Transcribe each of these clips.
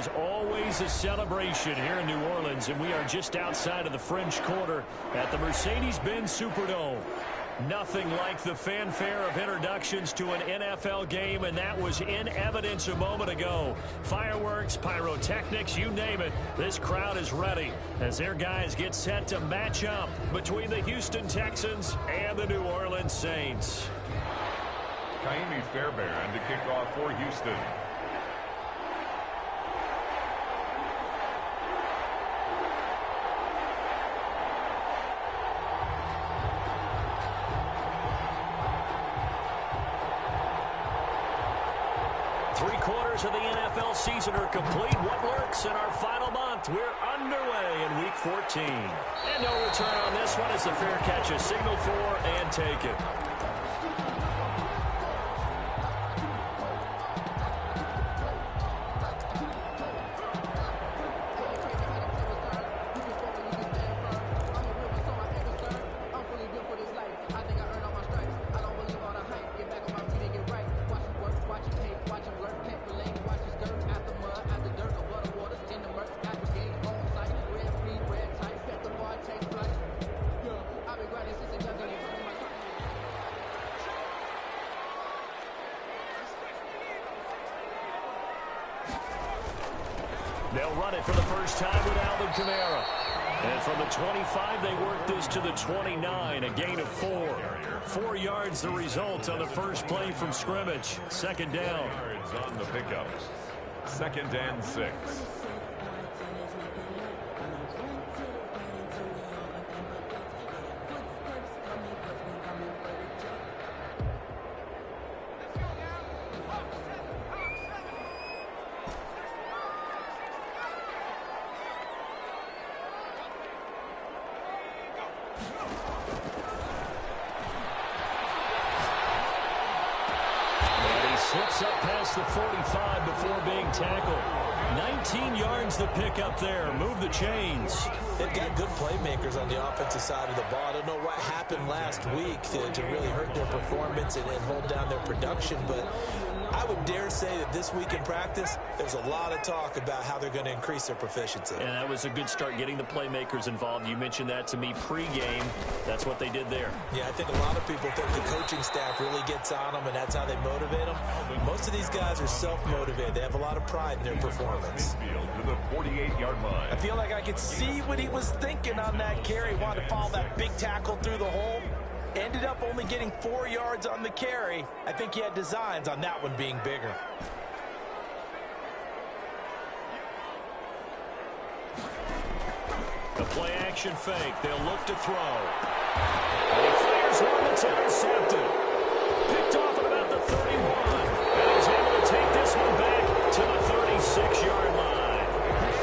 is always a celebration here in New Orleans, and we are just outside of the French Quarter at the Mercedes-Benz Superdome. Nothing like the fanfare of introductions to an NFL game, and that was in evidence a moment ago. Fireworks, pyrotechnics, you name it. This crowd is ready as their guys get set to match up between the Houston Texans and the New Orleans Saints. Ka'imi Fairbairn to kick off for Houston. Three-quarters of the NFL season are complete. What lurks in our final month? We're underway in Week 14. And no return on this one as the fair catch is signaled for and taken. They'll run it for the first time with Alvin Kamara. And from the 25, they work this to the 29, a gain of 4. 4 yards the result on the first play from scrimmage. Second down. Yards on the pickups. 2nd and 6. Slips up past the 45 before being tackled. 19 yards the pick up there. Move the chains. They've got good playmakers on the offensive side of the ball. I don't know what happened last week to really hurt their performance and hold down their production, but I would dare say that this week in practice, there's a lot of talk about how they're going to increase their proficiency. And that was a good start, getting the playmakers involved. You mentioned that to me pregame. That's what they did there. Yeah, I think a lot of people think the coaching staff really gets on them, and that's how they motivate them. Most of these guys are self-motivated. They have a lot of pride in their performance. To the 48-yard line. I feel like I could see what he was thinking on that carry. Wanted to follow that big tackle through the hole. Ended up only getting 4 yards on the carry. I think he had designs on that one being bigger. The play action fake. They'll look to throw. And he fires one that's intercepted. Picked off at about the 31. And he's able to take this one back to the 36-yard line.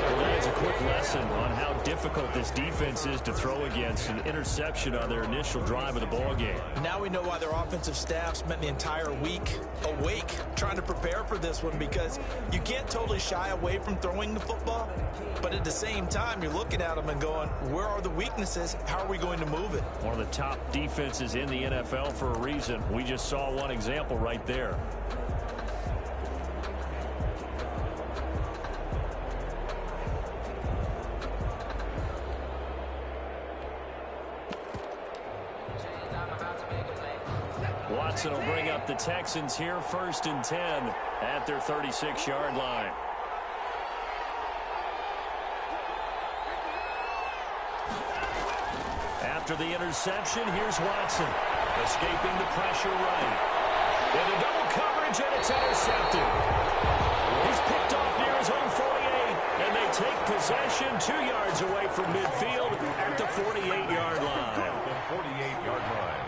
Well, that is a quick lesson on how difficult this defense is to throw against. An interception on their initial drive of the ballgame. Now we know why their offensive staff spent the entire week awake trying to prepare for this one, because you can't totally shy away from throwing the football, but at the same time you're looking at them and going, where are the weaknesses? How are we going to move it? One of the top defenses in the NFL for a reason. We just saw one example right there. Watson will bring up the Texans here, 1st and 10 at their 36-yard line. After the interception, here's Watson. Escaping the pressure right. Into double coverage, and it's intercepted. He's picked off near his own 48, and they take possession 2 yards away from midfield at the 48-yard line. The 48-yard line.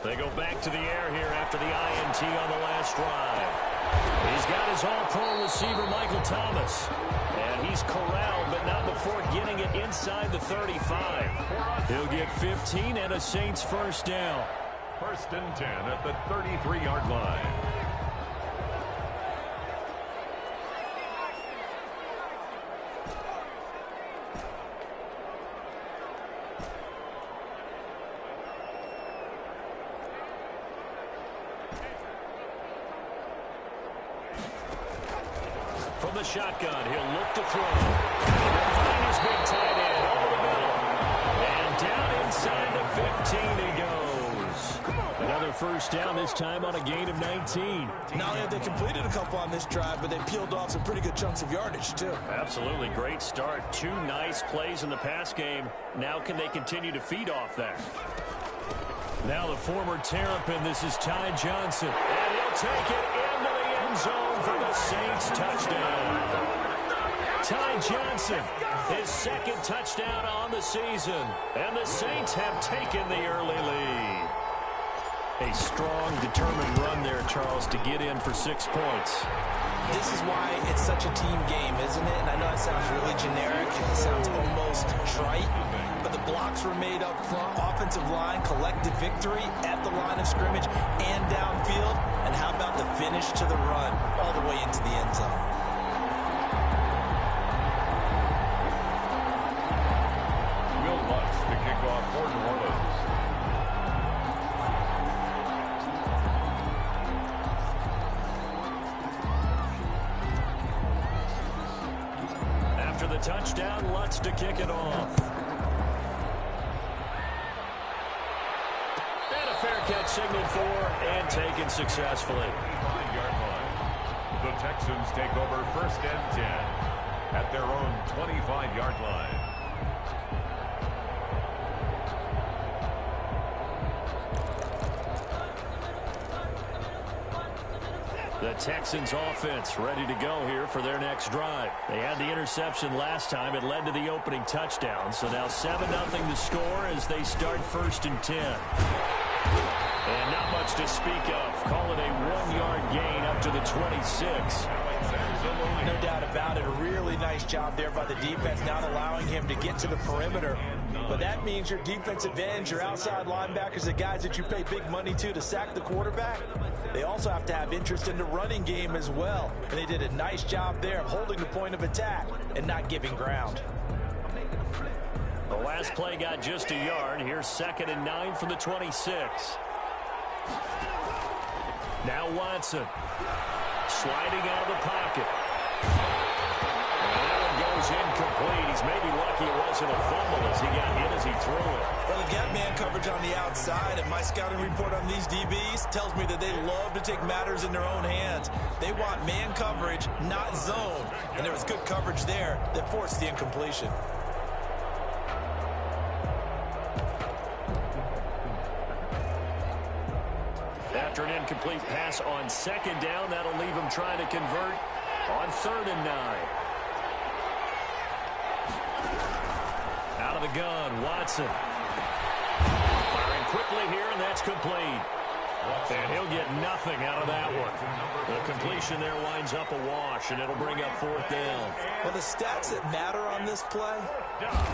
They go back to the air here after the INT on the last drive. He's got his all-pro receiver, Michael Thomas. And he's corralled, but not before getting it inside the 35. He'll get 15 and a Saints first down. 1st and 10 at the 33-yard line. the shotgun. He'll look to throw. He'll find his big tight end over the middle. And down inside the 15 he goes. Another first down, this time on a gain of 19. Not only have they completed a couple on this drive, but they peeled off some pretty good chunks of yardage, too. Absolutely great start. 2 nice plays in the pass game. Now can they continue to feed off that? Now the former Terrapin, this is Ty Johnson. And he'll take it into the end zone for the Saints touchdown. Ty Johnson, his second touchdown on the season. And the Saints have taken the early lead. A strong, determined run there, Charles, to get in for 6 points. This is why it's such a team game, isn't it? And I know it sounds really generic. It sounds almost trite. But the blocks were made up front. Offensive line, collective victory at the line of scrimmage and downfield. And how about the finish to the run all the way into the end zone? Will Lutz to kick off for New Orleans. After the touchdown, Lutz to kick it off. And a fair catch signaled for and taken successfully. 5-yard line. The Texans take over 1st and 10 at their own 25-yard line. The Texans offense ready to go here for their next drive. They had the interception last time. It led to the opening touchdown. So now 7-0 to score as they start 1st and 10. And not much to speak of. Call it a 1-yard gain up to the 26. No doubt about it. A really nice job there by the defense, not allowing him to get to the perimeter. But that means your defensive ends, your outside linebackers, the guys that you pay big money to sack the quarterback, they also have to have interest in the running game as well. And they did a nice job there of holding the point of attack and not giving ground. The last play got just a yard. Here's 2nd and 9 from the 26. Now Watson sliding out of the pocket. And that one goes incomplete. He's maybe lucky it wasn't a fumble as he got hit as he threw it. Well, they've got man coverage on the outside, and my scouting report on these DBs tells me that they love to take matters in their own hands. They want man coverage, not zone. And there was good coverage there that forced the incompletion. After an incomplete pass on 2nd down, that'll leave him trying to convert on 3rd and 9. Out of the gun, Watson. Firing quickly here, and that's complete. And he'll get nothing out of that one. The completion there winds up a wash, and it'll bring up 4th down. Well, the stats that matter on this play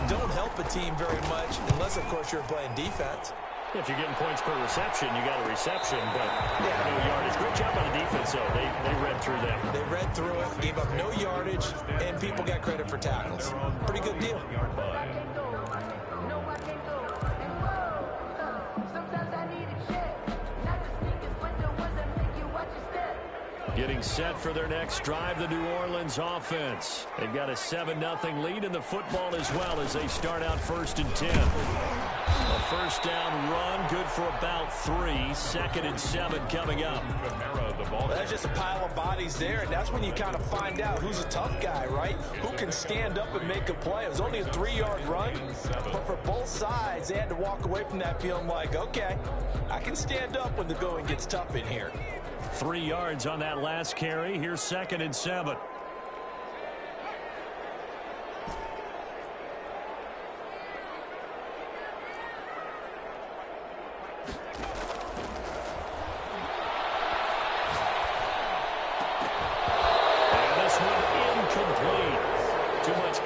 don't help a team very much, unless, of course, you're playing defense. If you're getting points per reception, you got a reception, but no yardage. Great job by the defense, though. They read through that. They read through it, gave up no yardage, and people got credit for tackles. Pretty good deal. Getting set for their next drive, the New Orleans offense. They've got a 7-0 lead in the football as well as they start out 1st and 10. A first down run, good for about 3. 2nd and 7 coming up. Well, that's just a pile of bodies there, and that's when you kind of find out who's a tough guy, right? Who can stand up and make a play. It was only a 3-yard run, but for both sides, they had to walk away from that feeling like, okay, I can stand up when the going gets tough in here. 3 yards on that last carry. Here's 2nd and 7.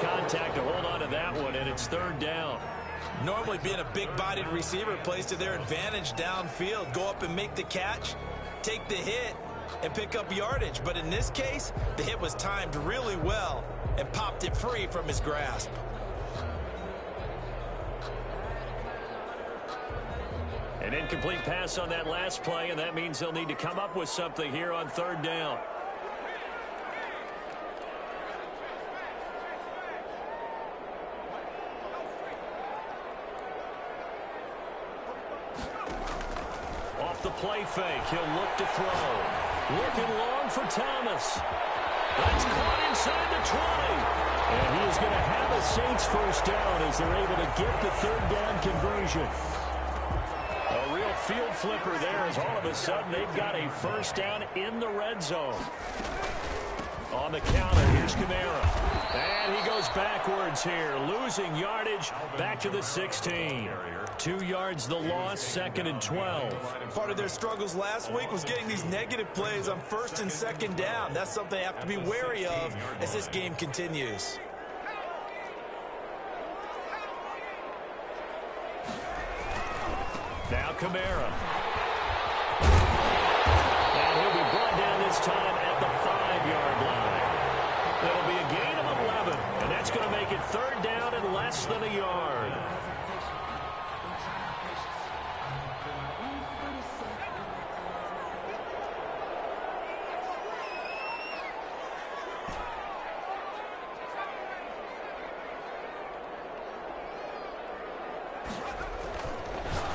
Contact to hold on to that one, and it's 3rd down. Normally being a big-bodied receiver plays to their advantage downfield. Go up and make the catch, take the hit, and pick up yardage. But in this case, the hit was timed really well and popped it free from his grasp. An incomplete pass on that last play, and that means they'll need to come up with something here on 3rd down. the play fake. He'll look to throw. Looking long for Thomas. That's caught inside the 20. And he is going to have a Saints first down as they're able to get the third down conversion. A real field flipper there as all of a sudden they've got a first down in the red zone. On the counter, here's Kamara. And he goes backwards here, losing yardage back to the 16. 2 yards the loss, 2nd and 12. Part of their struggles last week was getting these negative plays on 1st and 2nd down. That's something they have to be wary of as this game continues. Now Kamara. And he'll be brought down this time at the 5-yard line. It'll be a gain of 11, and that's going to make it 3rd down and less than a yard.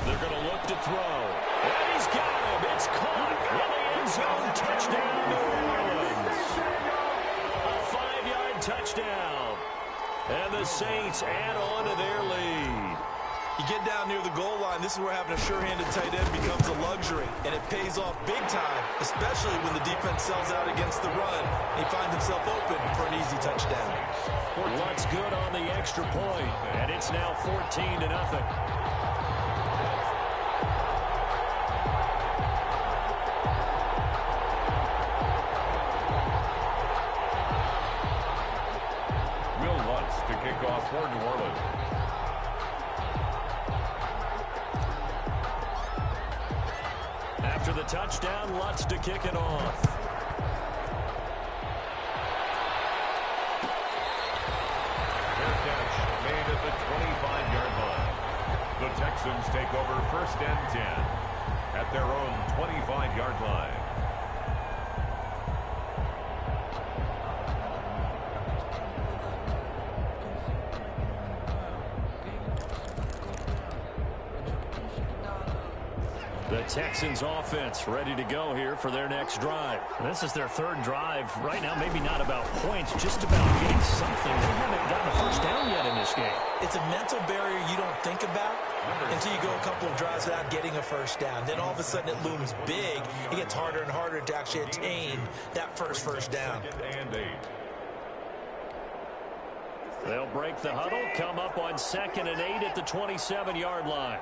They're going to look to throw. And he's got him. It's caught in the end zone. Touchdown, New Orleans. A 5-yard touchdown. And the Saints add on to their lead. You get down near the goal line, this is where having a sure-handed tight end becomes a luxury. And it pays off big time, especially when the defense sells out against the run. He finds himself open for an easy touchdown. What's good on the extra point, and it's now 14-0. Will Lutz to kick off for New Orleans. After the touchdown, Lutz to kick it off. Fair catch made at the 25-yard line. The Texans take over 1st and 10 at their own 25-yard line. The Texans offense ready to go here for their next drive. This is their 3rd drive. Right now, maybe not about points, just about getting something. They haven't gotten a first down yet in this game. It's a mental barrier you don't think about until you go a couple of drives without getting a first down. Then all of a sudden it looms big. It gets harder and harder to actually attain that first down. And 8. They'll break the huddle, come up on 2nd and 8 at the 27-yard line.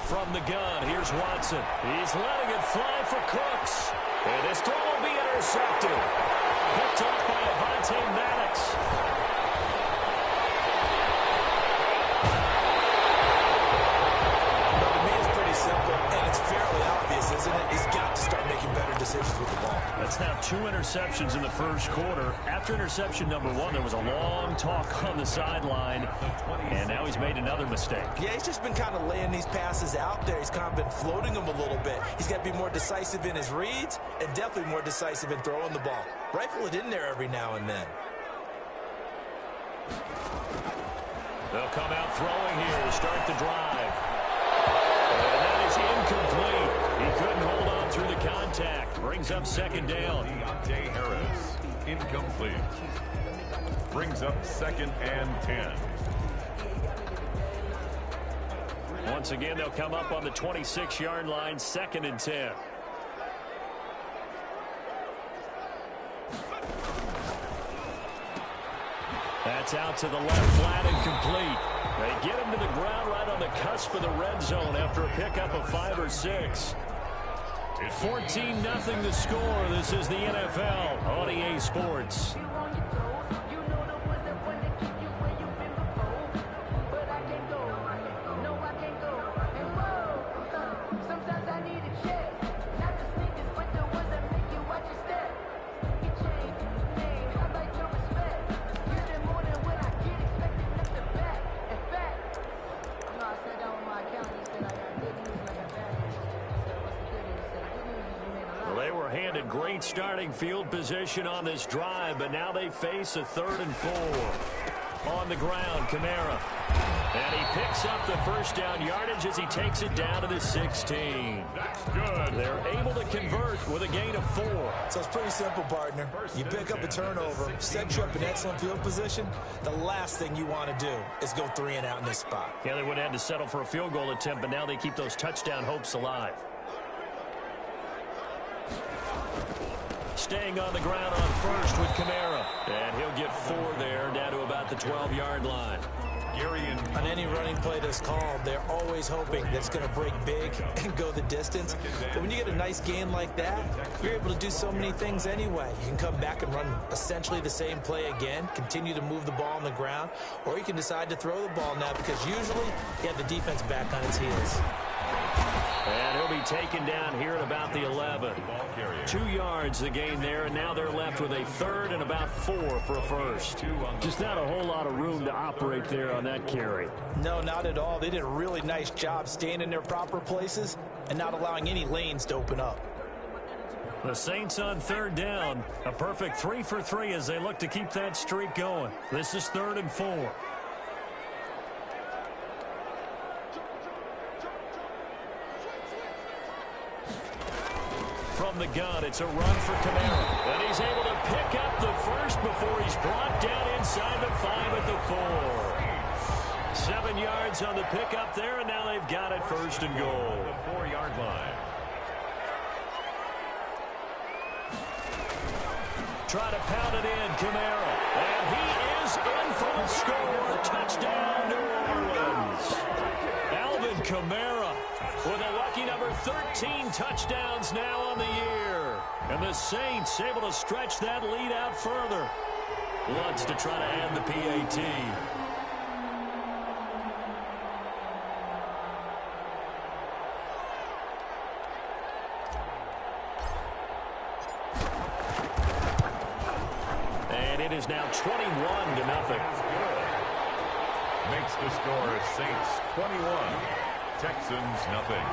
From the gun, here's Watson. He's letting it fly for Cooks. And this throw will be intercepted. Picked off by Avonte Maddox. But to me, it's pretty simple, and it's fairly obvious, isn't it? He's got to start making better decisions with the ball. That's now 2 interceptions in the first quarter. After interception number 1, there was a long talk on the sideline, and now he's made another mistake. Yeah, he's just been kind of laying these passes out there. He's kind of been floating them a little bit. He's got to be more decisive in his reads and definitely more decisive in throwing the ball. Rifle it in there every now and then. They'll come out throwing here to start the drive. And that is incomplete. He couldn't hold on through the contact. Brings up 2nd down. Deontay Harris, incomplete. Brings up 2nd and 10. Once again, they'll come up on the 26-yard line, 2nd and 10. That's out to the left, flat and complete. They get him to the ground right on the cusp of the red zone after a pickup of 5 or 6. 14-0 the score. This is the NFL on EA Sports. shorthanded. Great starting field position on this drive, but now they face a 3rd and 4. On the ground, Kamara. And he picks up the first down yardage as he takes it down to the 16. That's good. They're able to convert with a gain of 4. So it's pretty simple, partner. You pick up a turnover, set you up in excellent field position. The last thing you want to do is go 3 and out in this spot. Yeah, they would have had to settle for a field goal attempt, but now they keep those touchdown hopes alive. Staying on the ground on first with Kamara. And he'll get 4 there, down to about the 12-yard line. On any running play that's called, they're always hoping that it's going to break big and go the distance. But when you get a nice gain like that, you're able to do so many things anyway. You can come back and run essentially the same play again, continue to move the ball on the ground, or you can decide to throw the ball now because usually you have the defense back on its heels. And he'll be taken down here at about the 11. 2 yards the gain there, and now they're left with a 3rd and about 4 for a first. Just not a whole lot of room to operate there on that carry. No, not at all. They did a really nice job staying in their proper places and not allowing any lanes to open up. The Saints on 3rd down. A perfect 3 for 3 as they look to keep that streak going. This is 3rd and 4. From the gun, it's a run for Kamara. And he's able to pick up the first before he's brought down inside the 5 at the 4. 7 yards on the pickup there, and now they've got it 1st and goal. The 4-yard line. Try to pound it in, Kamara. And he is in for the score. Touchdown, New Orleans. Alvin Kamara with a lucky number 13 touchdowns now on the year. And the Saints able to stretch that lead out further. Lutz to try to add the PAT. And it is now 21-0. Makes the score Saints 21. Texans nothing.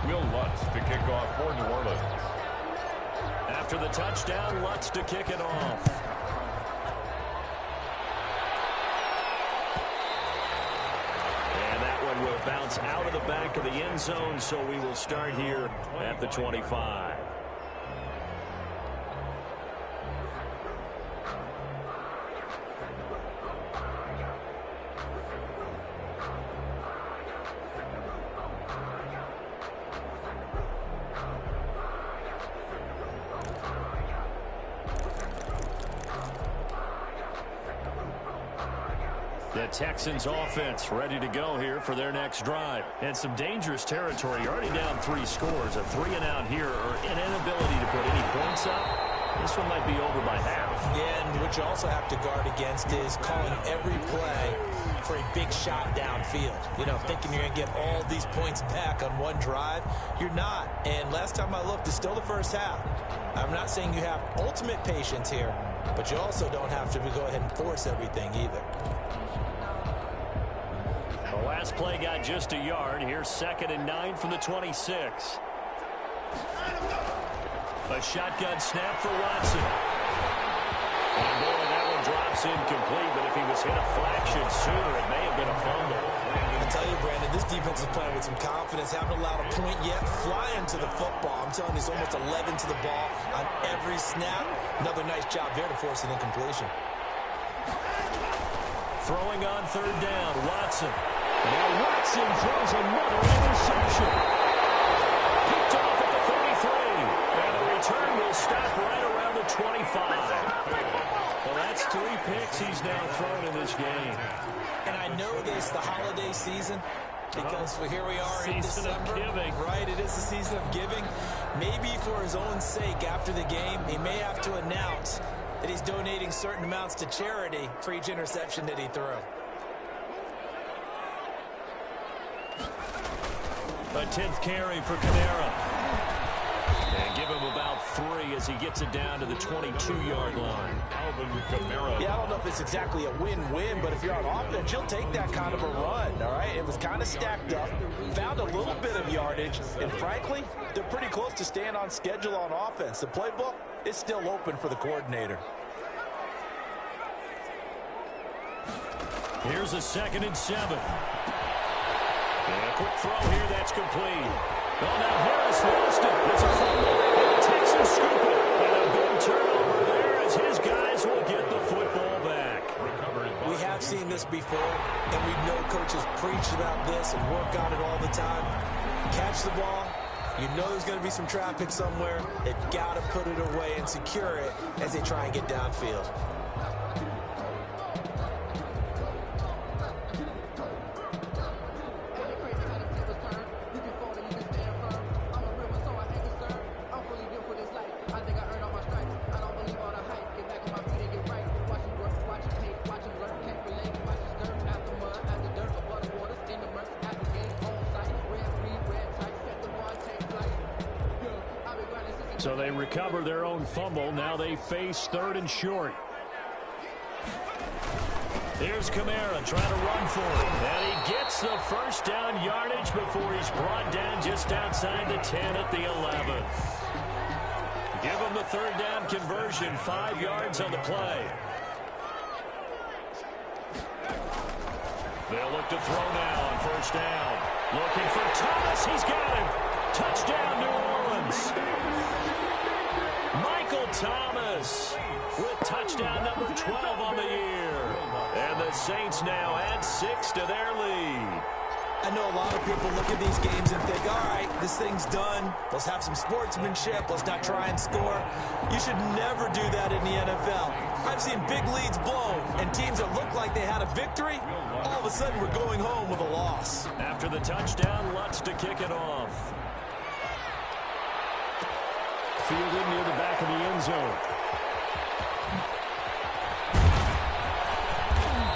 Will Lutz to kick off for New Orleans. After the touchdown, Lutz to kick it off. Will bounce out of the back of the end zone, so we will start here at the 25. The Texans offense ready to go here for their next drive. And some dangerous territory. You're already down 3 scores. A 3 and out here, or an inability to put any points up. This one might be over by half. Yeah, and what you also have to guard against is calling every play for a big shot downfield. You know, thinking you're going to get all these points back on one drive. You're not. And last time I looked, it's still the first half. I'm not saying you have ultimate patience here, but you also don't have to go ahead and force everything either. The last play got just a yard. Here's 2nd and 9 from the 26. A shotgun snap for Watson. And boy, that one drops incomplete, but if he was hit a fraction sooner, it may have been a fumble. I tell you, Brandon, this defense is playing with some confidence. Haven't allowed a point yet. Flying to the football. I'm telling you, it's almost 11 to the ball on every snap. Another nice job there to force an incompletion. Throwing on 3rd down, Watson. Now Watson throws another interception. Picked off at the 33. And the return will stop right around the 25. Well, that's 3 picks he's now thrown in this game. And I know this, the holiday season, because here we are in December. Season of giving. Right, it is the season of giving. Maybe for his own sake, after the game, he may have to announce that he's donating certain amounts to charity for each interception that he threw. A 10th carry for Kamara. And give him about 3 as he gets it down to the 22-yard line. Alvin Kamara. Yeah, I don't know if it's exactly a win-win, but if you're on offense, you'll take that kind of a run, all right? It was kind of stacked up, found a little bit of yardage, and frankly, they're pretty close to staying on schedule on offense. The playbook is still open for the coordinator. Here's a 2nd and 7. And a quick throw here, that's complete. Oh, now Harris lost it. It's a fumble. And the Texans scoop it. And a big turnover there as his guys will get the football back. We have seen this before, and we know coaches preach about this and work on it all the time. Catch the ball. You know there's going to be some traffic somewhere. They've got to put it away and secure it as they try and get downfield. So they recover their own fumble. Now they face 3rd and short. Here's Kamara trying to run for it. And he gets the first down yardage before he's brought down just outside the 10 at the 11. Give him the 3rd down conversion, 5 yards on the play. They'll look to throw now on 1st down. Looking for Thomas. He's got him. Touchdown, New Orleans. Michael Thomas with touchdown number 12 on the year. And the Saints now add 6 to their lead. I know a lot of people look at these games and think, all right, this thing's done. Let's have some sportsmanship. Let's not try and score. You should never do that in the NFL. I've seen big leads blown, and teams that look like they had a victory, all of a sudden we're going home with a loss. After the touchdown, Lutz to kick it off. Fielded near the back of the end zone.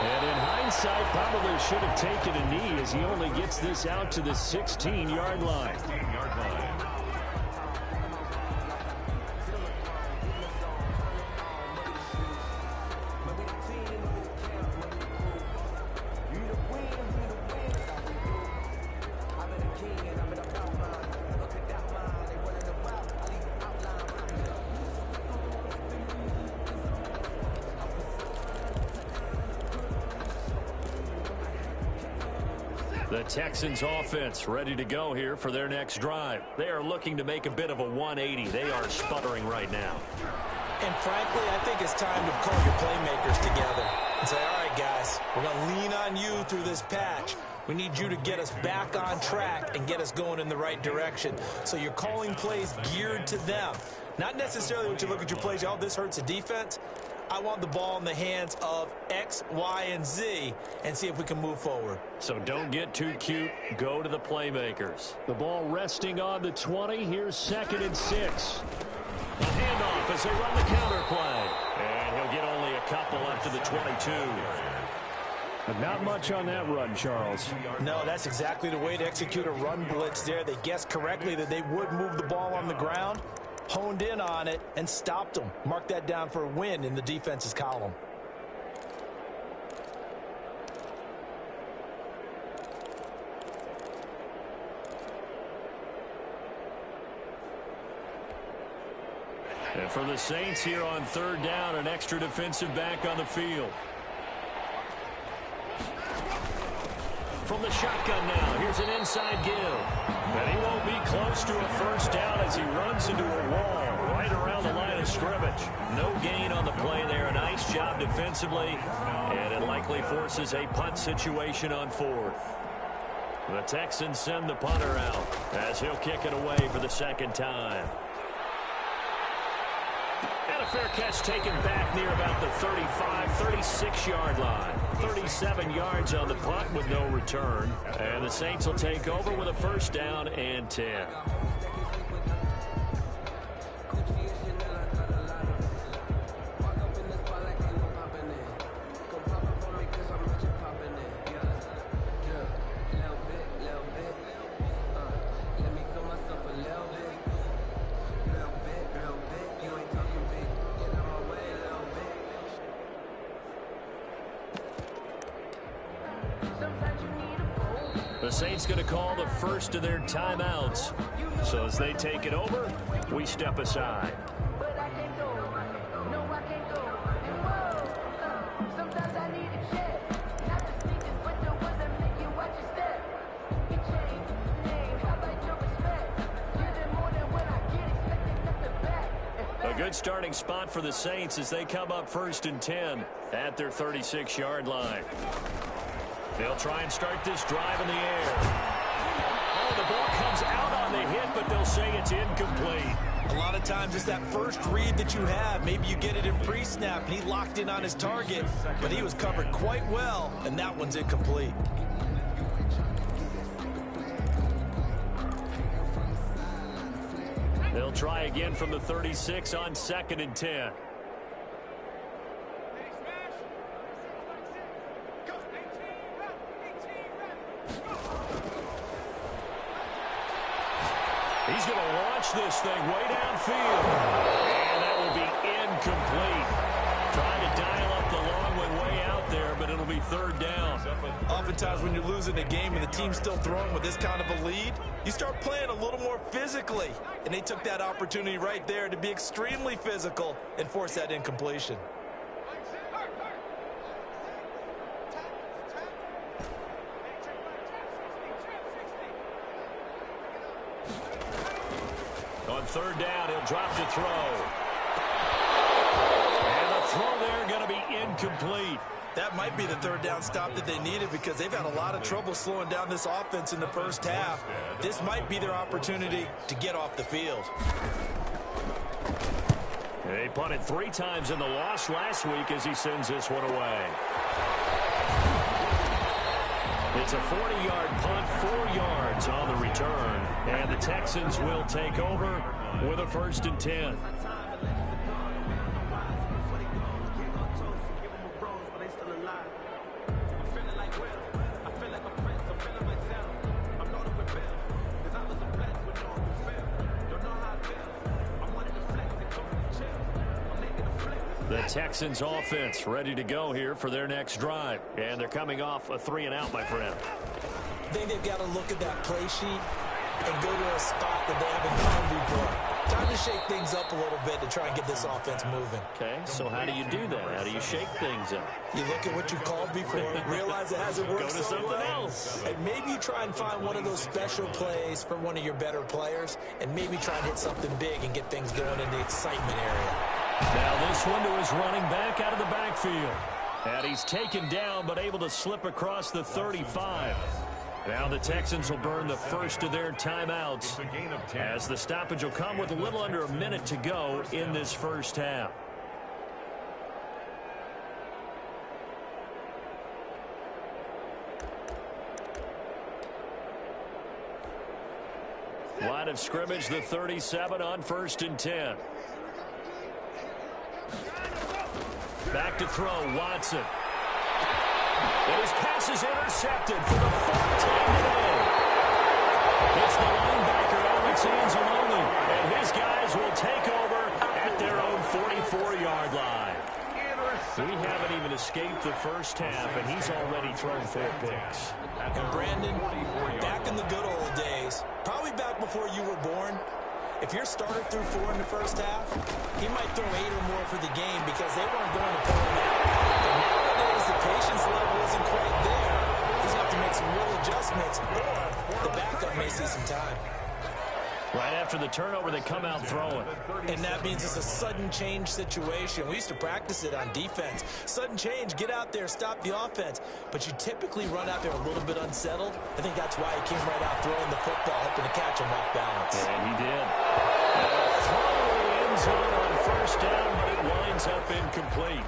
And in hindsight, probably should have taken a knee as he only gets this out to the 16-yard line. The Texans offense ready to go here for their next drive. They are looking to make a bit of a 180. They are sputtering right now. And frankly, I think it's time to call your playmakers together and say, all right, guys, we're going to lean on you through this patch. We need you to get us back on track and get us going in the right direction. So you're calling plays geared to them. Not necessarily when you look at your plays, oh, this hurts the defense. I want the ball in the hands of X, Y, and Z and see if we can move forward. So don't get too cute. Go to the playmakers. The ball resting on the 20. Here's 2nd and 6. A handoff as they run the counter play. And he'll get only a couple up to the 22. But not much on that run, Charles. No, that's exactly the way to execute a run blitz there. They guessed correctly that they would move the ball on the ground, honed in on it, and stopped them. Mark that down for a win in the defense's column. And for the Saints here on 3rd down, an extra defensive back on the field. From the shotgun now, here's an inside give. And he won't be close to a 1st down as he runs into a wall right around the line of scrimmage. No gain on the play there. A nice job defensively. And it likely forces a punt situation on 4th. The Texans send the punter out as he'll kick it away for the 2nd time. And a fair catch taken back near about the 35, 36-yard line. 37 yards on the punt with no return. And the Saints will take over with a 1st down and 10. The Saints going to call the first of their timeouts. So as they take it over, we step aside. A good starting spot for the Saints as they come up 1st and 10 at their 36-yard line. They'll try and start this drive in the air. Oh, the ball comes out on the hit, but they'll say it's incomplete. A lot of times it's that first read that you have. Maybe you get it in pre-snap, and he locked in on his target, but he was covered quite well, and that one's incomplete. They'll try again from the 36 on 2nd and 10. He's going to launch this thing way downfield. And that will be incomplete. Trying to dial up the long one way out there, but it'll be 3rd down. Oftentimes when you're losing a game and the team's still throwing with this kind of a lead, you start playing a little more physically. And they took that opportunity right there to be extremely physical and force that incompletion. On 3rd down, he'll drop to throw. And the throw there going to be incomplete. That might be the 3rd down stop that they needed because they've had a lot of trouble slowing down this offense in the first half. This might be their opportunity to get off the field. They punted 3 times in the loss last week as he sends this one away. It's a 40-yard punt, 4 yards on the return. And the Texans will take over with a 1st and 10. The Texans offense ready to go here for their next drive. And they're coming off a 3-and-out, my friend. I think they've got to look at that play sheet and go to a spot that they haven't gone before. Time to shake things up a little bit to try and get this offense moving. Okay, so how do you do that? How do you shake things up? You look at what you called before, realize it hasn't worked Go to so something well, else. and maybe you try and find one of those special plays for one of your better players, and maybe try and hit something big and get things going in the excitement area. Now this one to his running back out of the backfield. And he's taken down but able to slip across the 35. Now the Texans will burn the first of their timeouts as the stoppage will come with a little under a minute to go in this first half. Line of scrimmage, the 37 on 1st and 10. Back to throw, Watson. And his pass is intercepted for the 4th time today. It's the linebacker, Alex Anzalone, and his guys will take over at their own 44-yard line. We haven't even escaped the first half, and he's already thrown 4 picks. And Brandon, back in the good old days, probably back before you were born, if your starter threw 4 in the first half, he might throw 8 or more for the game because they weren't going to pull him out. But nowadays, the patience level isn't quite there. He's going to have to make some real adjustments, or the backup may see some time. Right after the turnover, they come out throwing. And that means it's a sudden change situation. We used to practice it on defense. Sudden change, get out there, stop the offense. But you typically run out there a little bit unsettled. I think that's why he came right out throwing the football, hoping to catch him off balance. And he did. Throw in the end zone on 1st down, but it winds up incomplete.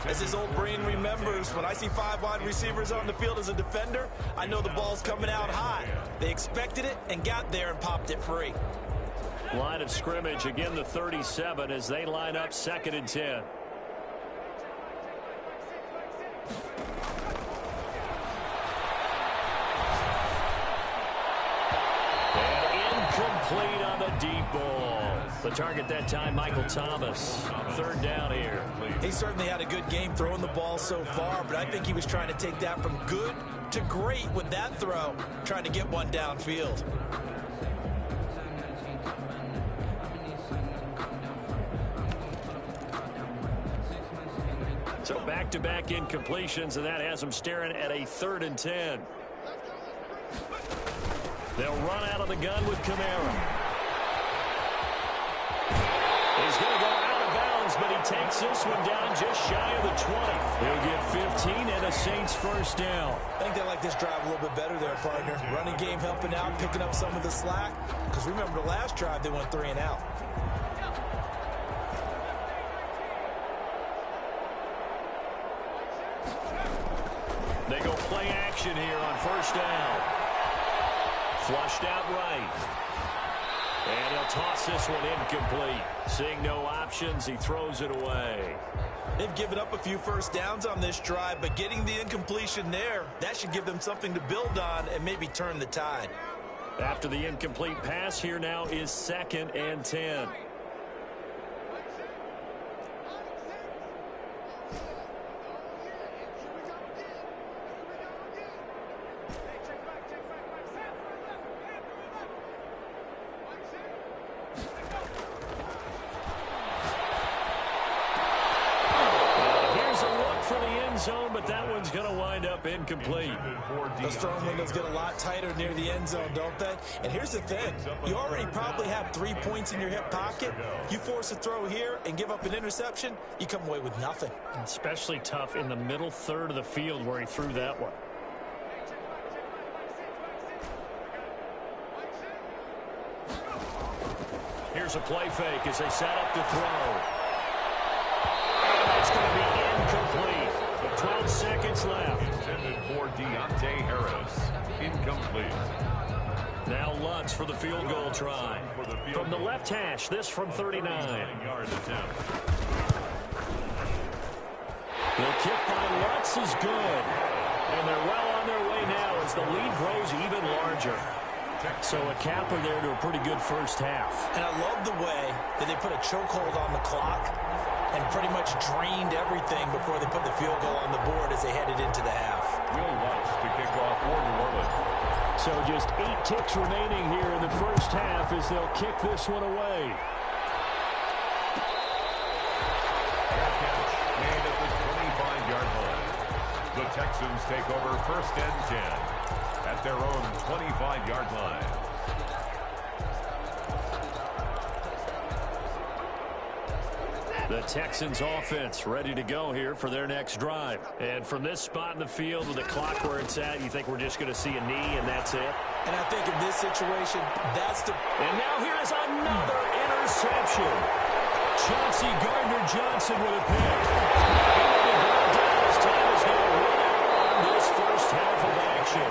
As his old brain remembers, when I see 5 wide receivers on the field as a defender, I know the ball's coming out high. They expected it and got there and popped it free. Line of scrimmage, again the 37 as they line up 2nd and 10. And incomplete on the deep deep ball. The target that time, Michael Thomas. Third down here. He certainly had a good game throwing the ball so far, but I think he was trying to take that from good to great with that throw, trying to get one downfield. So back-to-back incompletions, and that has him staring at a 3rd and 10. They'll run out of the gun with Kamara. He's going to go out of bounds, but he takes this one down just shy of the 20. He'll get 15 and a Saints first down. I think they like this drive a little bit better there, partner. Running game helping out, picking up some of the slack. Because remember the last drive, they went 3 and out. They go play action here on first down. Flushed out right. And he'll toss this one incomplete. Seeing no options, he throws it away. They've given up a few first downs on this drive, but getting the incompletion there, that should give them something to build on and maybe turn the tide. After the incomplete pass, here now is 2nd and 10. Zone, but that one's going to wind up incomplete. Those throwing windows get a lot tighter near the end zone, don't they? And here's the thing. You already probably have 3 points in your hip pocket. You force a throw here and give up an interception, you come away with nothing. Especially tough in the middle third of the field where he threw that one. Here's a play fake as they set up to throw. It's going to be incomplete. 12 seconds left. Intended for Deontay Harris. Incomplete. Now Lutz for the field goal try. From the left hash, this from 39. Yard attempt. The kick by Lutz is good. And they're well on their way now as the lead grows even larger. So a capper there to a pretty good first half. And I love the way that they put a chokehold on the clock and pretty much drained everything before they put the field goal on the board as they headed into the half. Will Lutz to kick off for New Orleans. So just 8 ticks remaining here in the first half as they'll kick this one away. Fair catch made at the 25-yard line. The Texans take over 1st and 10 at their own 25-yard line. The Texans offense ready to go here for their next drive. And from this spot in the field with the clock where it's at, you think we're just going to see a knee and that's it? And I think in this situation, that's the... And now here is another interception. Chauncey Gardner-Johnson with a pick. His time is going to run out on this first half of action.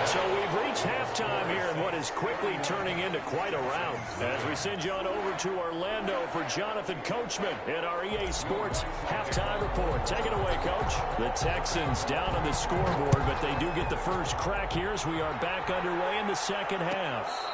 So we've reached halftime here in what is quickly turning into quite a rout. As we send you on over to Orlando for Jonathan Coachman in our EA Sports Halftime Report. Take it away, Coach. The Texans down on the scoreboard, but they do get the first crack here as we are back underway in the second half.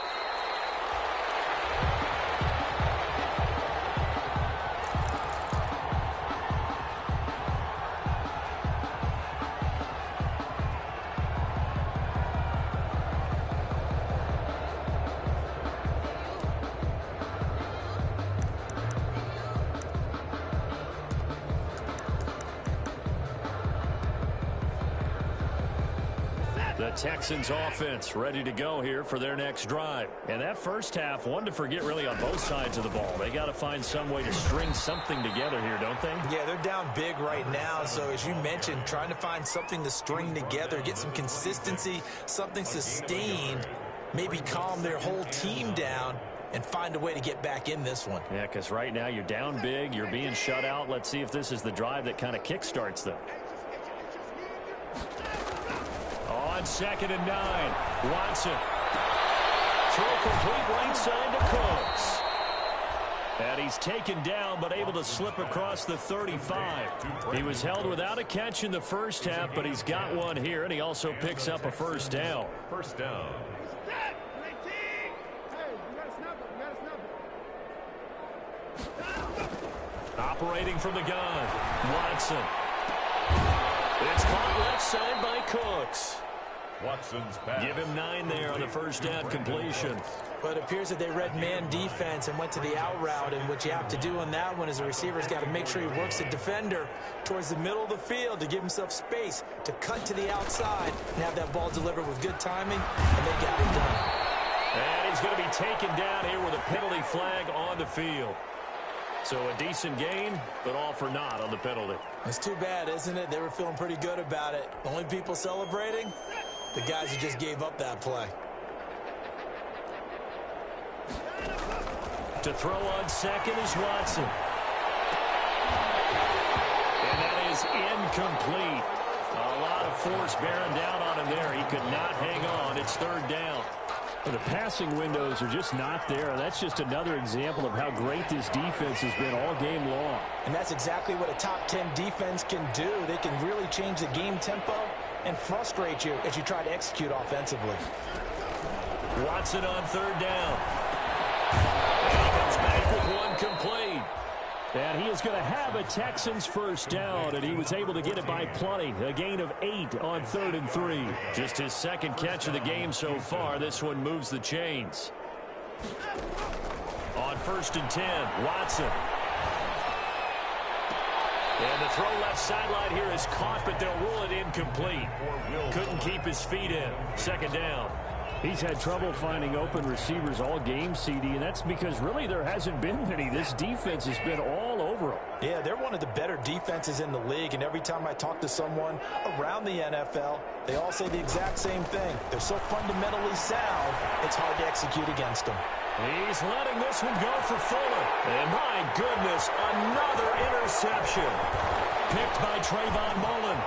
The Texans offense ready to go here for their next drive. And that first half, one to forget really on both sides of the ball. They got to find some way to string something together here, don't they? Yeah, they're down big right now. So as you mentioned, trying to find something to string together, get some consistency, something sustained, maybe calm their whole team down and find a way to get back in this one. Yeah, because right now you're down big, you're being shut out. Let's see if this is the drive that kind of kickstarts them. On 2nd and 9, Watson. Throw complete right side to Cooks. And he's taken down but able to slip across the 35. He was held without a catch in the first half, but he's got one here, and he also picks up a first down. First down. Separating from the gun, Watson. It's caught left side by Cooks. Watson's pass. Give him 9 there on the first down completion. But it appears that they read man defense and went to the out route. And what you have to do on that one is the receiver's got to make sure he works the defender towards the middle of the field to give himself space to cut to the outside and have that ball delivered with good timing, and they got it done. And he's going to be taken down here with a penalty flag on the field. So a decent gain, but all for naught on the penalty. It's too bad, isn't it? They were feeling pretty good about it. The only people celebrating, the guys who just gave up that play. To throw on second is Watson. And that is incomplete. A lot of force bearing down on him there. He could not hang on. It's third down. The passing windows are just not there. That's just another example of how great this defense has been all game long. And that's exactly what a top 10 defense can do. They can really change the game tempo and frustrate you as you try to execute offensively. Watson on third down. And he comes back with one complete. And he is going to have a Texans first down, and he was able to get it by plenty. A gain of 8 on 3rd and 3. Just his second catch of the game so far. This one moves the chains. On 1st and 10, Watson. And the throw left sideline here is caught, but they'll rule it incomplete. Couldn't keep his feet in. Second down. He's had trouble finding open receivers all game, CD, and that's because really there hasn't been many. This defense has been all over them. Yeah, they're one of the better defenses in the league, and every time I talk to someone around the NFL, they all say the exact same thing. They're so fundamentally sound, it's hard to execute against them. He's letting this one go for Fuller. And my goodness, another interception. Picked by Trayvon Mullen.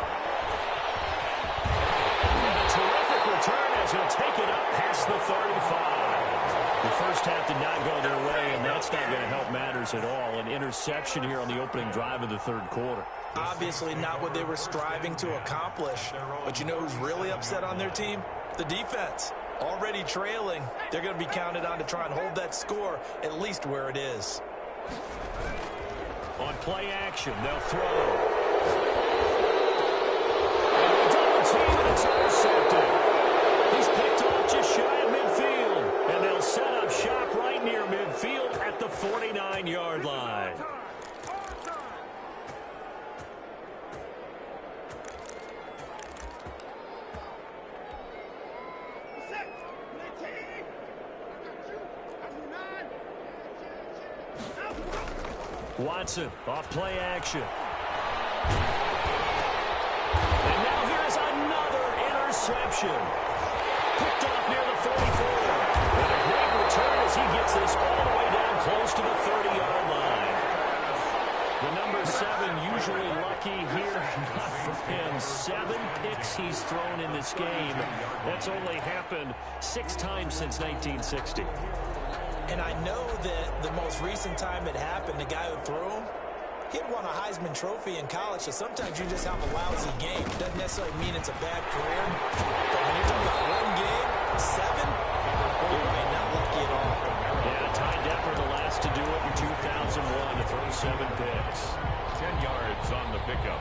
And a terrific return as he'll take it up past the 35. The first half did not go their way, and that's not going to help matters at all. An interception here on the opening drive of the third quarter. Obviously not what they were striving to accomplish. But you know who's really upset on their team? The defense. Already trailing, they're going to be counted on to try and hold that score at least where it is. On play action, they'll throw. And a double team, and it's intercepted. He's picked off just shy of midfield. And they'll set up shop right near midfield at the 49-yard line. Watson off play action. And now here's another interception. Picked off near the 44. And a great return as he gets this all the way down close to the 30-yard line. The number 7 usually lucky here. Not for him. 7 picks he's thrown in this game. That's only happened 6 times since 1960. And I know that the most recent time it happened, the guy who threw him, he had won a Heisman Trophy in college, so sometimes you just have a lousy game. It doesn't necessarily mean it's a bad career. But when you're talking about one game, 7, you're right, not lucky at all. Yeah, Ty Detmer, the last to do it in 2001, to throw 7 picks. 10 yards on the pickup.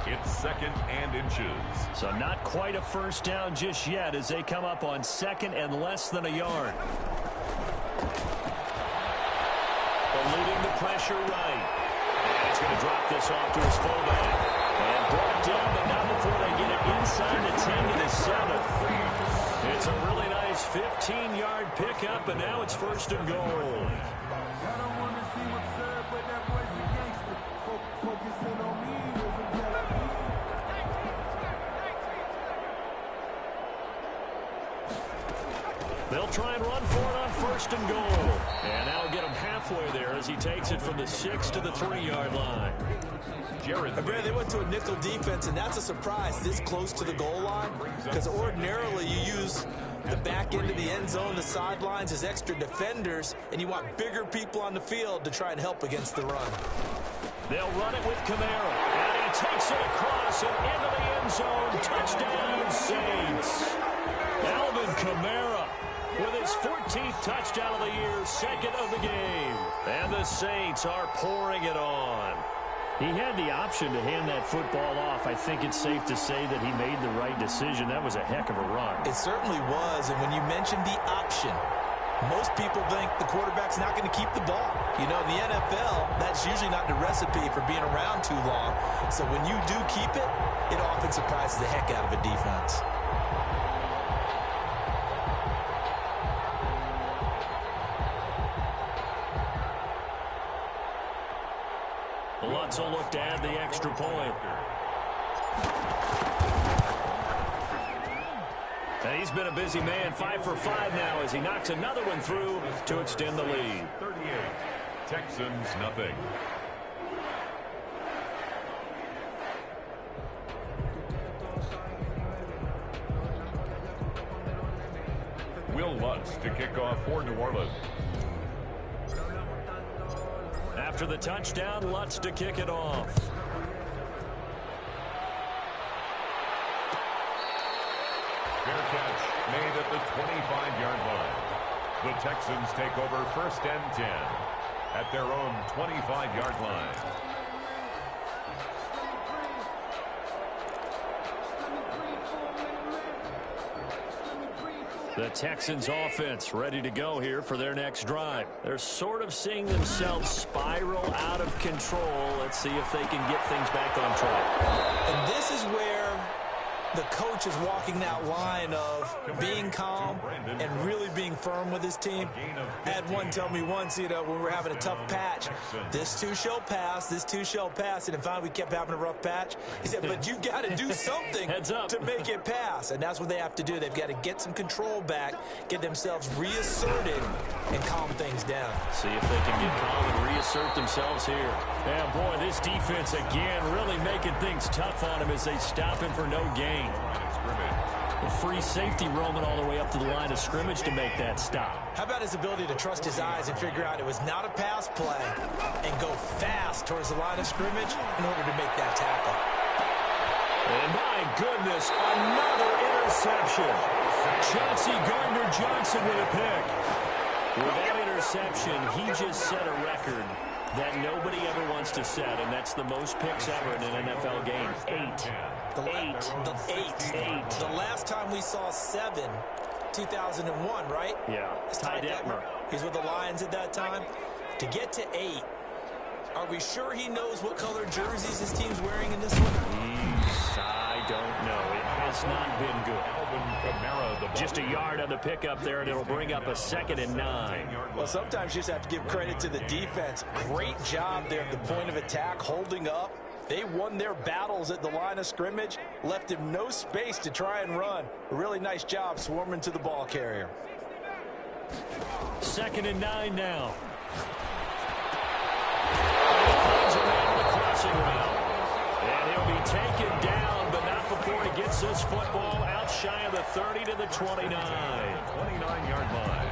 It's 2nd and inches. So not quite a first down just yet as they come up on 2nd and less than a yard. Eluding the pressure right. And he's going to drop this off to his fullback. And brought down, but not before they get it inside the 10 to the 7. It's a really nice 15-yard pickup, and now it's 1st and goal. They'll try and run for it on 1st and goal. And that'll get him halfway there as he takes it from the 6 to the 3-yard line. They went to a nickel defense, and that's a surprise this close to the goal line, because ordinarily you use the back end of the end zone, the sidelines as extra defenders, and you want bigger people on the field to try and help against the run. They'll run it with Kamara, and he takes it across and into the end zone. Touchdown, Saints. Alvin Kamara with his 14th touchdown of the year, 2nd of the game. And the Saints are pouring it on. He had the option to hand that football off. I think it's safe to say that he made the right decision. That was a heck of a run. It certainly was, and when you mentioned the option, most people think the quarterback's not going to keep the ball. You know, in the NFL, that's usually not the recipe for being around too long. So when you do keep it, it often surprises the heck out of a defense. Lutz will look to add the extra point. And he's been a busy man, 5 for 5 now as he knocks another one through to extend the lead. 38, Texans nothing. Will Lutz to kick off for New Orleans. After the touchdown, Lutz to kick it off. Fair catch made at the 25-yard line. The Texans take over 1st and 10 at their own 25-yard line. The Texans offense ready to go here for their next drive. They're sort of seeing themselves spiral out of control. Let's see if they can get things back on track. And this is where the coach is walking that line of being calm and really being firm with his team. I had one tell me once, you know, when we were having a tough patch, this too shall pass, this too shall pass. And finally we kept having a rough patch. He said, but you've got to do something to make it pass. And that's what they have to do. They've got to get some control back, get themselves reasserted, and calm things down. See if they can get calm and reassert themselves here. Yeah, boy, this defense again really making things tough on him as they stop him for no gain. A free safety roaming all the way up to the line of scrimmage to make that stop. How about his ability to trust his eyes and figure out it was not a pass play and go fast towards the line of scrimmage in order to make that tackle. And my goodness, another interception. Chauncey Gardner-Johnson with a pick. With that interception, he just set a record that nobody ever wants to set, and that's the most picks ever in an NFL game. 8. The last time we saw 7, 2001, right? Yeah, it's Ty Detmer. He's with the Lions at that time. To get to 8, are we sure he knows what color jerseys his team's wearing in this one? I don't know. It has not been good. Just a yard on the pickup there, and it'll bring up a 2nd and 9. Well, sometimes you just have to give credit to the defense. Great job there at the point of attack, holding up. They won their battles at the line of scrimmage, left him no space to try and run. A really nice job swarming to the ball carrier. 2nd and 9 now. And he finds a man on the crossing route. And he'll be taken down, but not before he gets this football out shy of the 30 to the 29. 29-yard line.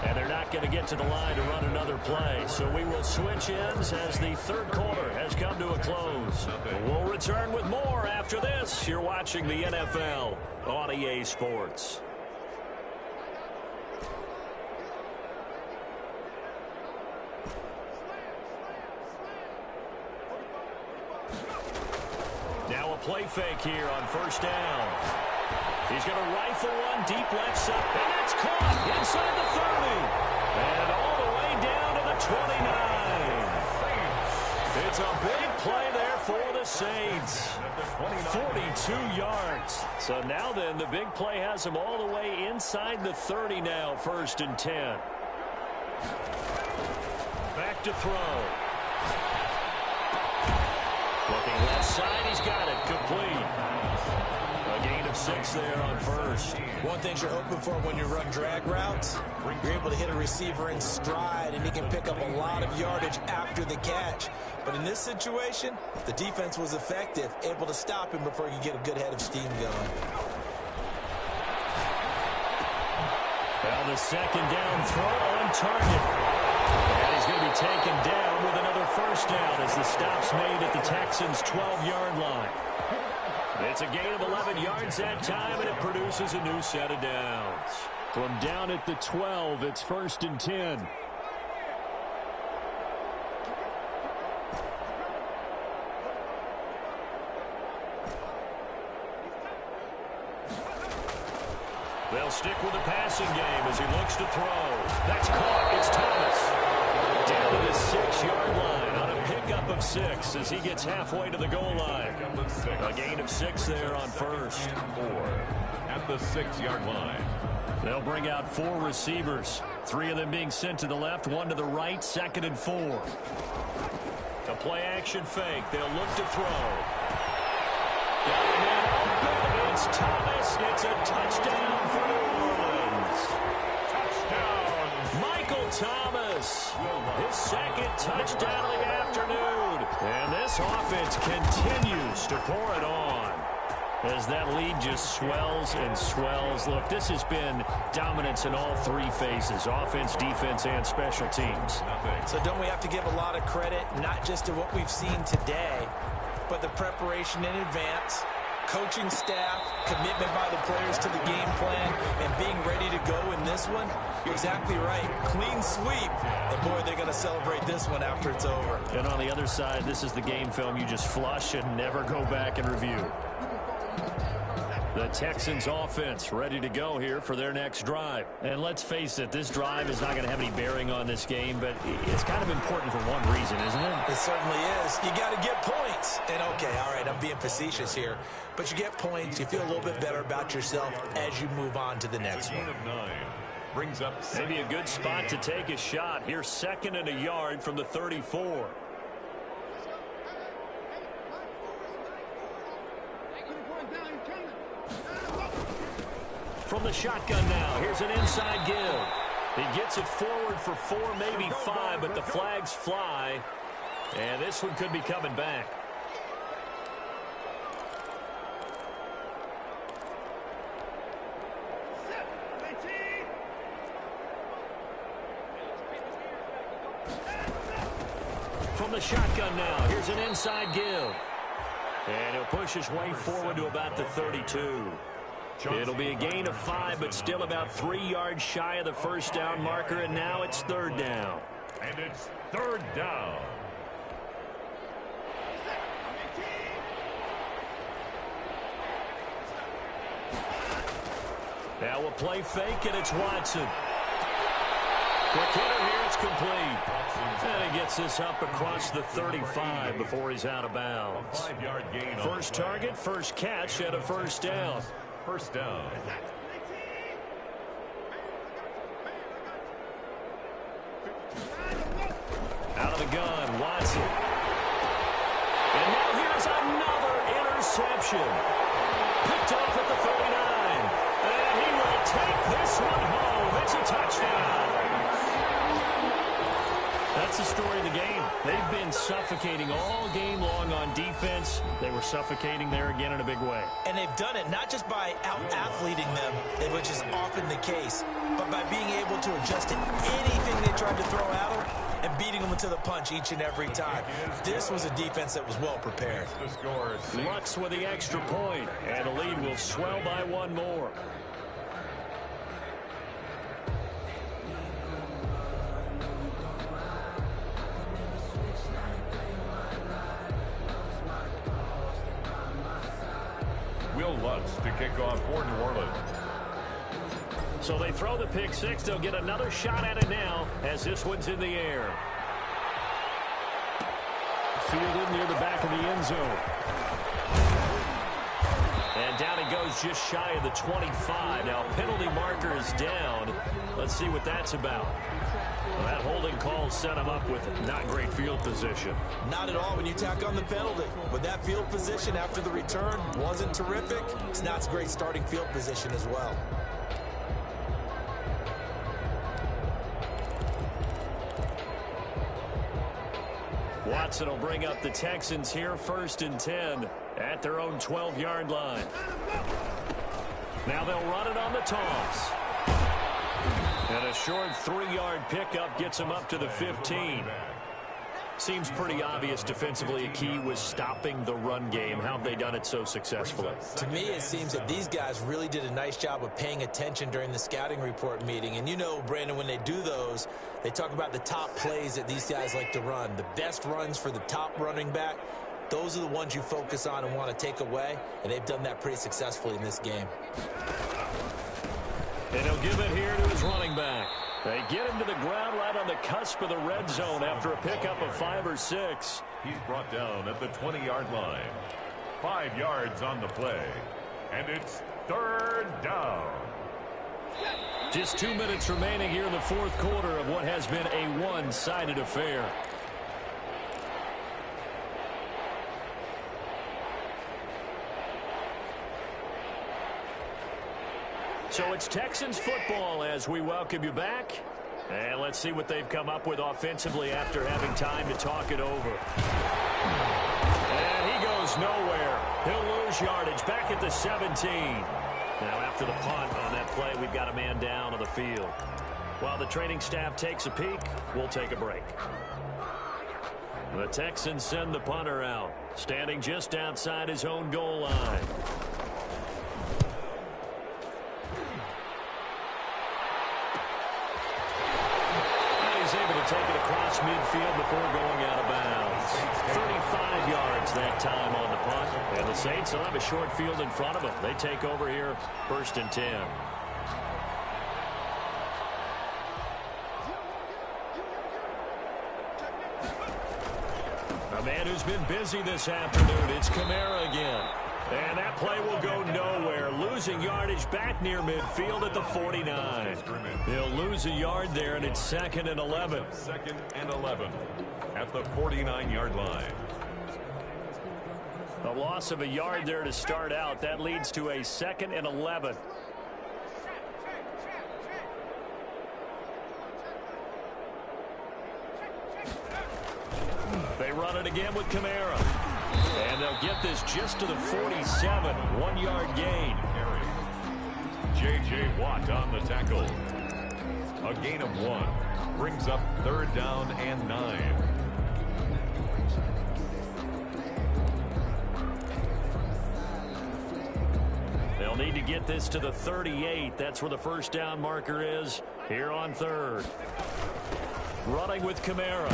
And they're not going to get to the line to run another play. So we will switch ends as the 3rd quarter has come to a close. We'll return with more after this. You're watching the NFL on EA Sports. Now a play fake here on 1st down. He's going to rifle one deep left side, and it's caught inside the 30. And all the way down to the 29. It's a big play there for the Saints. 42 yards. So now then, the big play has him all the way inside the 30 now, 1st and 10. Back to throw. Looking left side, he's got it, complete. A gain of 6 there on 1st. One thing you're hoping for when you run drag routes, you're able to hit a receiver in stride, and he can pick up a lot of yardage after the catch. But in this situation, the defense was effective, able to stop him before he could get a good head of steam going. Well, the 2nd down throw on target. And he's going to be taken down with another 1st down as the stop's made at the Texans' 12-yard line. It's a gain of 11 yards that time, and it produces a new set of downs. From down at the 12, it's 1st and 10. They'll stick with the passing game as he looks to throw. That's caught. It's Thomas. Down to the 6-yard line on a pickup of 6 as he gets halfway to the goal line. A gain of 6 there on first. 4 at the 6-yard line. They'll bring out 4 receivers. 3 of them being sent to the left, 1 to the right, 2nd and 4. A play-action fake. They'll look to throw. It's Thomas. It's a touchdown for New Orleans. Touchdown. Michael Thomas. His 2nd touchdown of the afternoon. And this offense continues to pour it on as that lead just swells and swells. Look, this has been dominance in all 3 phases, offense, defense, and special teams. So don't we have to give a lot of credit, not just to what we've seen today, but the preparation in advance, coaching staff, commitment by the players to the game plan, and being ready to go in this one? You're exactly right. Clean sweep. And, boy, they're going to celebrate this one after it's over. And on the other side, this is the game film you just flush and never go back and review. The Texans offense ready to go here for their next drive. And let's face it, this drive is not going to have any bearing on this game, but it's kind of important for one reason, isn't it? It certainly is. You got to get points. And, okay, all right, I'm being facetious here, but you get points, you feel a little bit better about yourself as you move on to the next one. Of 9 brings up maybe a good spot to take a shot. Here's 2nd and a yard from the 34. From the shotgun now, here's an inside give. He gets it forward for 4, maybe 5, but the flags fly. And this one could be coming back. From the shotgun now, here's an inside give. And he'll push his way forward to about the 32. It'll be a gain of 5, but still about 3 yards shy of the first down marker, and now it's 3rd down. And it's 3rd down. Now we'll play fake, and it's Watson. Quick hitter here, it's complete. And he gets this up across the 35 before he's out of bounds. 5-yard gain. First target, first catch, and a first down. First down. Out of the gun, Watson. And now here's another interception. Picked off at the 39. And he will take this one home. It's a touchdown. That's the story of the game. They've been suffocating all game long on defense. They were suffocating there again in a big way. And they've done it not just by out-athleting them, which is often the case, but by being able to adjust to anything they tried to throw at them and beating them to the punch each and every time. This was a defense that was well prepared. Lutz with the extra point, and the lead will swell by 1 more. Will Lutz to kick off for New Orleans. So they throw the pick 6. They'll get another shot at it now as this one's in the air. Fielded near the back of the end zone. And down he goes just shy of the 25. Now penalty marker is down. Let's see what that's about. Well, that holding call set him up with not great field position. Not at all when you tack on the penalty. But that field position after the return wasn't terrific. It's not a great starting field position as well. Watson will bring up the Texans here 1st and 10 at their own 12-yard line. Now they'll run it on the toss. And a short 3-yard pickup gets him up to the 15. Seems pretty obvious defensively. A key was stopping the run game. How have they done it so successfully? To me, it seems that these guys really did a nice job of paying attention during the scouting report meeting. And you know, Brandon, when they do those, they talk about the top plays that these guys like to run. The best runs for the top running back, those are the ones you focus on and want to take away. And they've done that pretty successfully in this game. And he'll give it here to his running back. They get him to the ground right on the cusp of the red zone after a pickup of 5 or 6. He's brought down at the 20-yard line. 5 yards on the play. And it's 3rd down. Just 2 minutes remaining here in the fourth quarter of what has been a one-sided affair. So it's Texans football as we welcome you back. And let's see what they've come up with offensively after having time to talk it over. And he goes nowhere. He'll lose yardage back at the 17. Now after the punt on that play, we've got a man down on the field. While the training staff takes a peek, we'll take a break. The Texans send the punter out, standing just outside his own goal line. Take it across midfield before going out of bounds. 35 yards that time on the punt. And the Saints will have a short field in front of them. They take over here, 1st and 10. A man who's been busy this afternoon, it's Kamara again. And that play will go nowhere. Losing yardage back near midfield at the 49. They'll lose a yard there, and it's 2nd and 11. 2nd and 11 at the 49-yard line. A loss of a yard there to start out. That leads to a 2nd and 11. They run it again with Kamara. And they'll get this just to the 47. 1-yard gain. J.J. Watt on the tackle. A gain of 1. Brings up 3rd down and 9. They'll need to get this to the 38. That's where the first down marker is here on 3rd. Running with Kamara.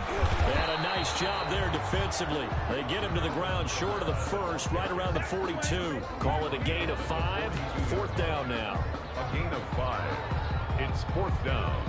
And a nice job there defensively. They get him to the ground short of the 1st, right around the 42. Call it a gain of 5. 4th down now. A gain of 5. It's 4th down.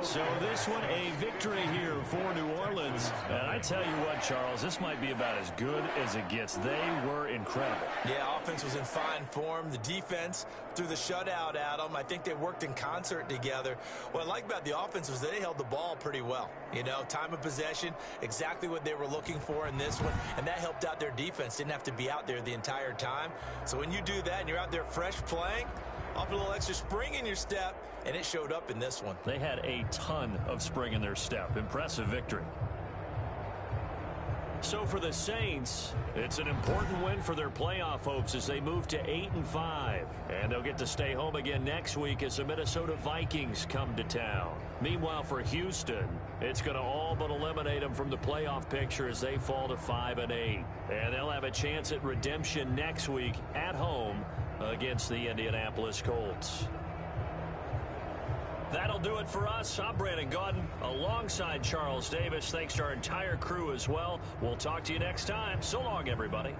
So this one, a victory here for New Orleans. And I tell you what, Charles, this might be about as good as it gets. They were incredible. Yeah, offense was in fine form. The defense threw the shutout at them. I think they worked in concert together. What I like about the offense was they held the ball pretty well. You know, time of possession, exactly what they were looking for in this one. And that helped out their defense. Didn't have to be out there the entire time. So when you do that and you're out there fresh playing, off a little extra spring in your step, and it showed up in this one. They had a ton of spring in their step. Impressive victory. So for the Saints, it's an important win for their playoff hopes as they move to 8-5. And they'll get to stay home again next week as the Minnesota Vikings come to town. Meanwhile, for Houston, it's going to all but eliminate them from the playoff picture as they fall to 5-8. And they'll have a chance at redemption next week at home against the Indianapolis Colts. That'll do it for us. I'm Brandon Gaudin alongside Charles Davis. Thanks to our entire crew as well. We'll talk to you next time. So long, everybody.